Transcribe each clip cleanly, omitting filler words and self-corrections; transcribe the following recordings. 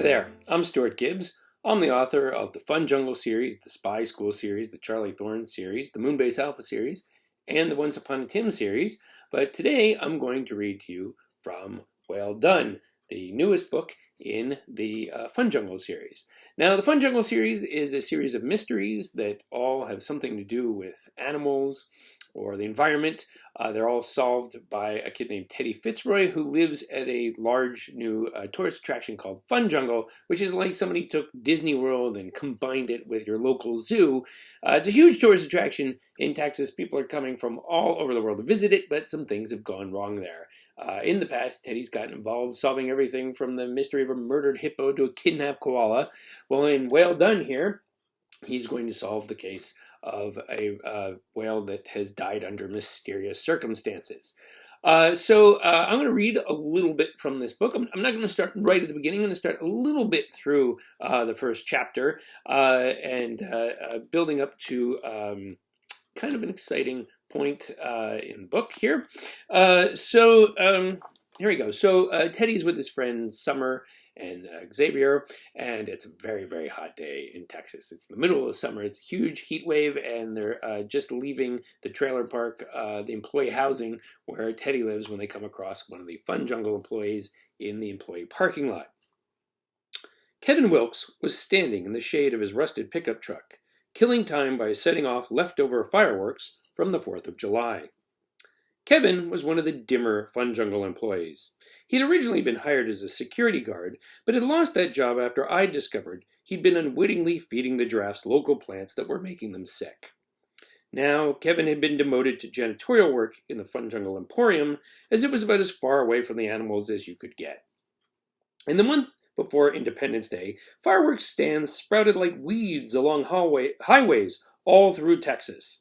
there, I'm Stuart Gibbs. I'm the author of the Fun Jungle series, the Spy School series, the Charlie Thorne series, the Moonbase Alpha series, and the Once Upon a Tim series. But today I'm going to read to you from Well Done, the newest book in the Fun Jungle series. Now, the Fun Jungle series is a series of mysteries that all have something to do with animals or the environment. They're all solved by a kid named Teddy Fitzroy, who lives at a large new tourist attraction called Fun Jungle, which is like somebody took Disney World and combined it with your local zoo. It's a huge tourist attraction in Texas. People are coming from all over the world to visit it, but some things have gone wrong there. In the past, Teddy's gotten involved solving everything from the mystery of a murdered hippo to a kidnapped koala. Well, in Well Done here, he's going to solve the case of a whale that has died under mysterious circumstances. So I'm going to read a little bit from this book. I'm not going to start right at the beginning. I'm going to start a little bit through the first chapter and building up to kind of an exciting point in the book here. Here we go. So Teddy's with his friend Summer and Xavier, and it's a very, very hot day in Texas. It's the middle of summer. It's a huge heat wave, and they're just leaving the trailer park, the employee housing where Teddy lives, when they come across one of the Fun Jungle employees in the employee parking lot. Kevin Wilkes was standing in the shade of his rusted pickup truck, killing time by setting off leftover fireworks from the 4th of July. Kevin was one of the dimmer Fun Jungle employees. He'd originally been hired as a security guard, but had lost that job after I'd discovered he'd been unwittingly feeding the giraffes local plants that were making them sick. Now, Kevin had been demoted to janitorial work in the Fun Jungle Emporium, as it was about as far away from the animals as you could get. In the month before Independence Day, fireworks stands sprouted like weeds along highways all through Texas.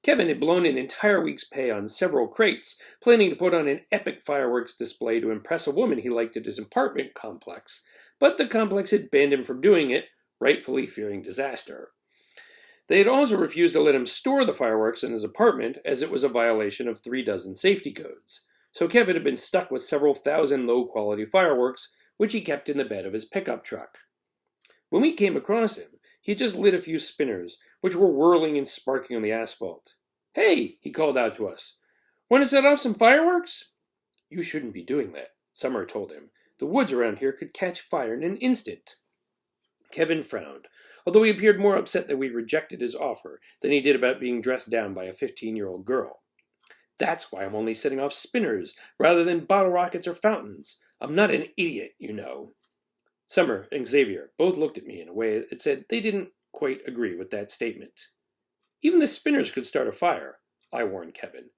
Kevin had blown an entire week's pay on several crates, planning to put on an epic fireworks display to impress a woman he liked at his apartment complex, but the complex had banned him from doing it, rightfully fearing disaster. They had also refused to let him store the fireworks in his apartment, as it was a violation of 36 safety codes. So Kevin had been stuck with several thousand low-quality fireworks, which he kept in the bed of his pickup truck. When we came across him, he had just lit a few spinners, which were whirling and sparking on the asphalt. "Hey," he called out to us. "Want to set off some fireworks?" "You shouldn't be doing that," Summer told him. "The woods around here could catch fire in an instant." Kevin frowned, although he appeared more upset that we'd rejected his offer than he did about being dressed down by a 15-year-old girl. "That's why I'm only setting off spinners, rather than bottle rockets or fountains. I'm not an idiot, you know." Summer and Xavier both looked at me in a way that said they didn't quite agree with that statement. "Even the spinners could start a fire," I warned Kevin.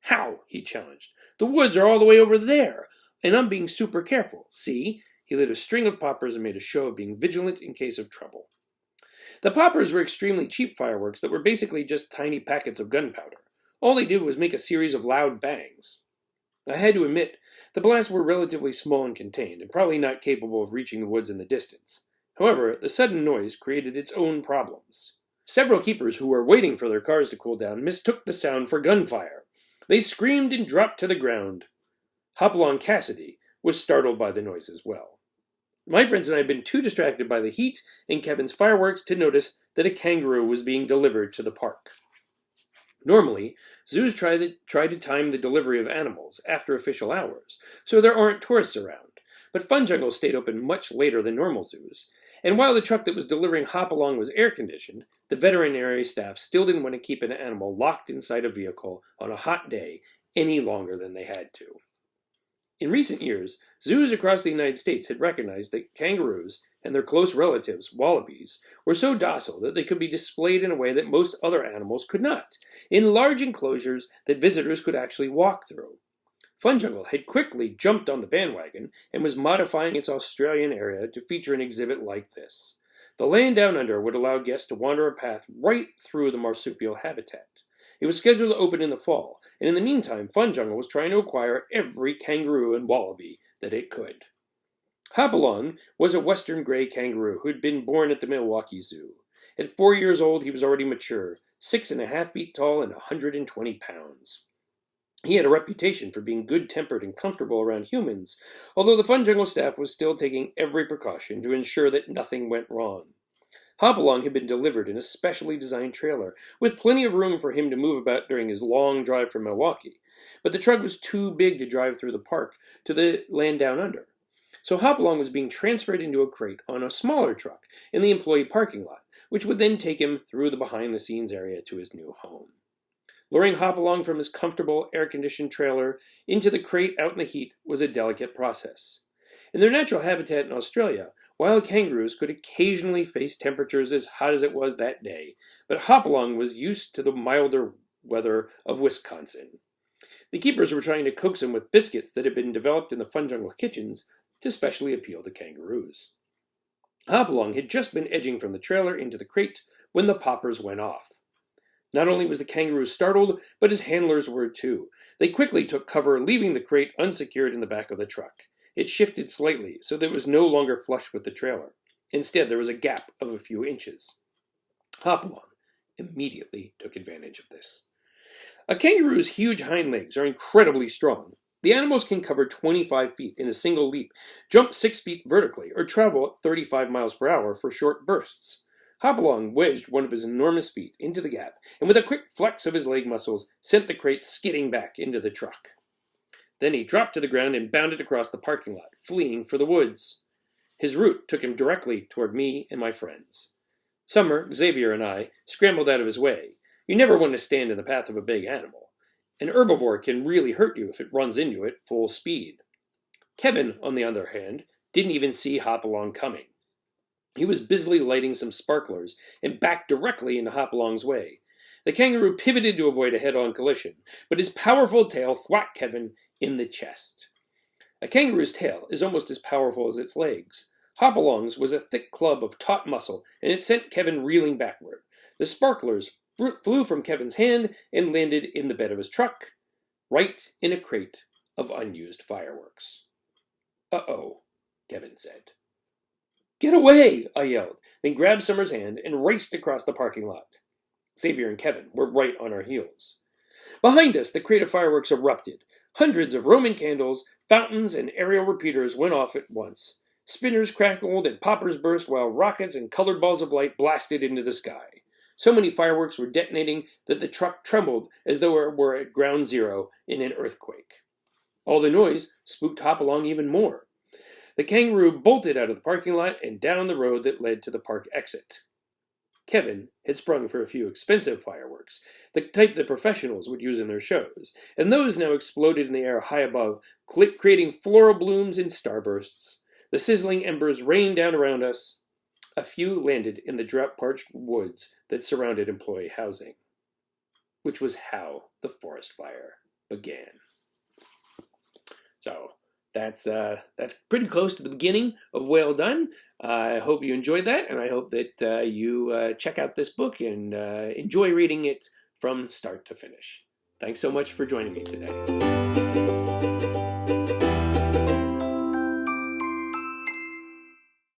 "How?" he challenged. "The woods are all the way over there, and I'm being super careful. See?" He lit a string of poppers and made a show of being vigilant in case of trouble. The poppers were extremely cheap fireworks that were basically just tiny packets of gunpowder. All they did was make a series of loud bangs. I had to admit, the blasts were relatively small and contained, and probably not capable of reaching the woods in the distance. However, the sudden noise created its own problems. Several keepers who were waiting for their cars to cool down mistook the sound for gunfire. They screamed and dropped to the ground. Hopalong Cassidy was startled by the noise as well. My friends and I had been too distracted by the heat and Kevin's fireworks to notice that a kangaroo was being delivered to the park. Normally, zoos try to time the delivery of animals after official hours, so there aren't tourists around. But Fun Jungle stayed open much later than normal zoos, and while the truck that was delivering Hopalong was air-conditioned, the veterinary staff still didn't want to keep an animal locked inside a vehicle on a hot day any longer than they had to. In recent years, zoos across the United States had recognized that kangaroos and their close relatives, wallabies, were so docile that they could be displayed in a way that most other animals could not, in large enclosures that visitors could actually walk through. Fun Jungle had quickly jumped on the bandwagon and was modifying its Australian area to feature an exhibit like this. The land down under would allow guests to wander a path right through the marsupial habitat. It was scheduled to open in the fall, and in the meantime, Fun Jungle was trying to acquire every kangaroo and wallaby that it could. Hopalong was a western gray kangaroo who had been born at the Milwaukee Zoo. At 4 years old, he was already mature, 6.5 feet tall and 120 pounds. He had a reputation for being good-tempered and comfortable around humans, although the Fun Jungle staff was still taking every precaution to ensure that nothing went wrong. Hopalong had been delivered in a specially designed trailer, with plenty of room for him to move about during his long drive from Milwaukee. But the truck was too big to drive through the park to the land down under. So Hopalong was being transferred into a crate on a smaller truck in the employee parking lot, which would then take him through the behind-the-scenes area to his new home. Luring Hopalong from his comfortable, air-conditioned trailer into the crate out in the heat was a delicate process. In their natural habitat in Australia, wild kangaroos could occasionally face temperatures as hot as it was that day, but Hopalong was used to the milder weather of Wisconsin. The keepers were trying to coax him with biscuits that had been developed in the Fun Jungle kitchens to specially appeal to kangaroos. Hopalong had just been edging from the trailer into the crate when the poppers went off. Not only was the kangaroo startled, but his handlers were too. They quickly took cover, leaving the crate unsecured in the back of the truck. It shifted slightly, so that it was no longer flush with the trailer. Instead, there was a gap of a few inches. Hopalong immediately took advantage of this. A kangaroo's huge hind legs are incredibly strong. The animals can cover 25 feet in a single leap, jump 6 feet vertically, or travel at 35 miles per hour for short bursts. Hopalong wedged one of his enormous feet into the gap, and with a quick flex of his leg muscles, sent the crate skidding back into the truck. Then he dropped to the ground and bounded across the parking lot, fleeing for the woods. His route took him directly toward me and my friends. Summer, Xavier, and I scrambled out of his way. You never want to stand in the path of a big animal. An herbivore can really hurt you if it runs into it full speed. Kevin, on the other hand, didn't even see Hopalong coming. He was busily lighting some sparklers and backed directly into Hopalong's way. The kangaroo pivoted to avoid a head-on collision, but his powerful tail thwacked Kevin in the chest. A kangaroo's tail is almost as powerful as its legs. Hopalong's was a thick club of taut muscle, and it sent Kevin reeling backward. The sparklers flew from Kevin's hand and landed in the bed of his truck, right in a crate of unused fireworks. "Uh-oh," Kevin said. "Get away!" I yelled, then grabbed Summer's hand and raced across the parking lot. Xavier and Kevin were right on our heels. Behind us, the crate of fireworks erupted. Hundreds of Roman candles, fountains, and aerial repeaters went off at once. Spinners crackled and poppers burst while rockets and colored balls of light blasted into the sky. So many fireworks were detonating that the truck trembled as though it were at ground zero in an earthquake. All the noise spooked Hopalong even more. The kangaroo bolted out of the parking lot and down the road that led to the park exit. Kevin had sprung for a few expensive fireworks, the type that professionals would use in their shows, and those now exploded in the air high above, creating floral blooms and starbursts. The sizzling embers rained down around us. A few landed in the drought-parched woods that surrounded employee housing, which was how the forest fire began. So that's pretty close to the beginning of Well Done. I hope you enjoyed that, and I hope that you check out this book and enjoy reading it from start to finish. Thanks so much for joining me today.